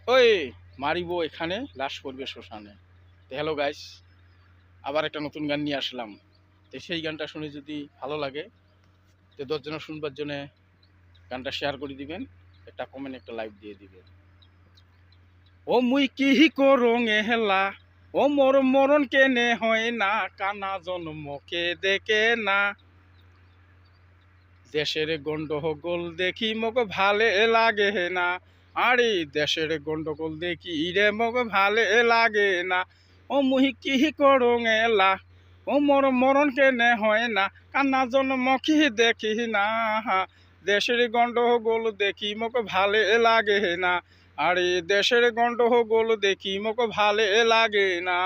ওই মারিব এখানে লাশ পড়বে শ্মশানে। তো হ্যালো গাইস, আবার একটা নতুন গান নিয়ে আসলাম। তো সেই গানটা শুনে যদি ভালো লাগে তো 10 জন শুনবার জন্য গানটা শেয়ার করে দিবেন, একটা কমেন্ট একটা লাইক দিয়ে দিবেন। ও মুই কি করং হেলা, ও মোর মরণ কেনে হয় না, কানা জন্মকে দেখে না। দেশের গন্ডগোল দেখি মোক ভালে লাগে না, আরে দেশের গন্ডগোল দেখি রে মোক ভালে লাগে না। ও মুই কি করং এলা, ও মোর মরণ কেনে হয় না, কান্না জন্মকি দেখি না। দেশের গন্ডগোল দেখি মোক ভালে লাগে না, আরে দেশের গন্ডগোল দেখি মোক ভালে লাগে না।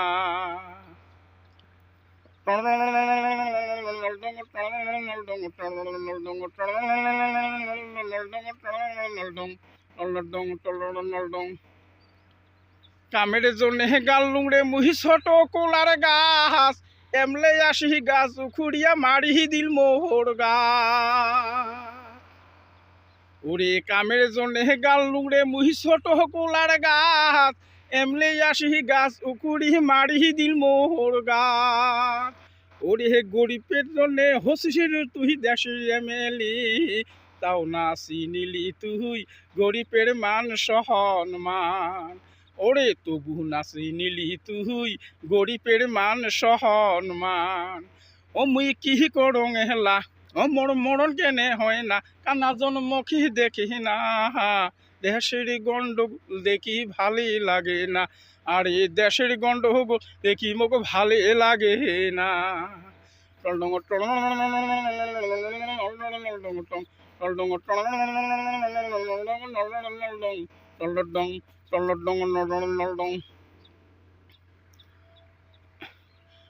কামের জন্য গাল লুংড়ে মুহি ছোট কোলার গাছ, এমলে আসি গাছ উখুড়িয়া মারি দিল মোহর গাছ। ওরে কামের জন্য গাল লুংড়ে মুহি ছোট কোলার গাছ, এমলে আসি গাছ উকুড়ি মারি দিল মোহর গাছ। ওরে গরিবের জন্য হসির তুই দেশের এমএলএ, তাও না চিনিলি তুই গরিবের মান সহনমান। ওরে তবু না চিনিলি তুই গরিবের মান সহনমান। ও মুই কি করং হেলা, ও মোর মরণ কেনে হয় না, কানা জন্মকি দেখি না। দেশের গন্ডগোল দেখি ভালো লাগে না, আর এই দেশের গন্ডগোল দেখি মোক ভালো লাগে না।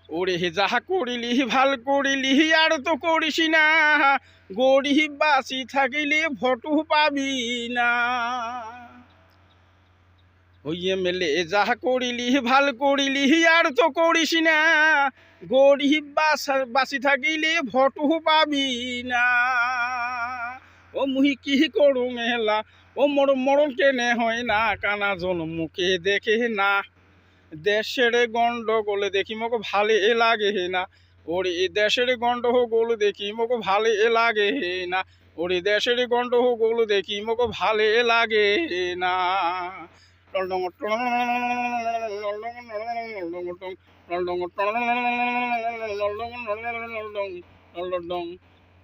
ওরে যাহা করিলি ভাল করিলি আর তো করিস না, গরিব বাসি থাকিলে ভোটু পাবি না। ওই এমএলএ যাহা করিলি ভাল করিলি আর তো করিস না, গরিব বাসি থাকিলে ভোটু পাবি না। ও মুহি কি করুং হেলা, ও মোর মরণ কেনে হয় না, কানা জন্মকে দেখে না। দেশের গন্ডগোল দেখি মোক ভালো লাগে না, ওরে দেশের গন্ডগোল দেখি মোক ভালো লাগে না। ওরে দেশের গন্ডগোল দেখি মোক ভালো লাগে না।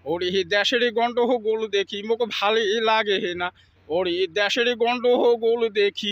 ওরে দেশের গন্ডগোল দেখি মোক ভালো লাগে না, ওরে দেশের গন্ডগোল দেখি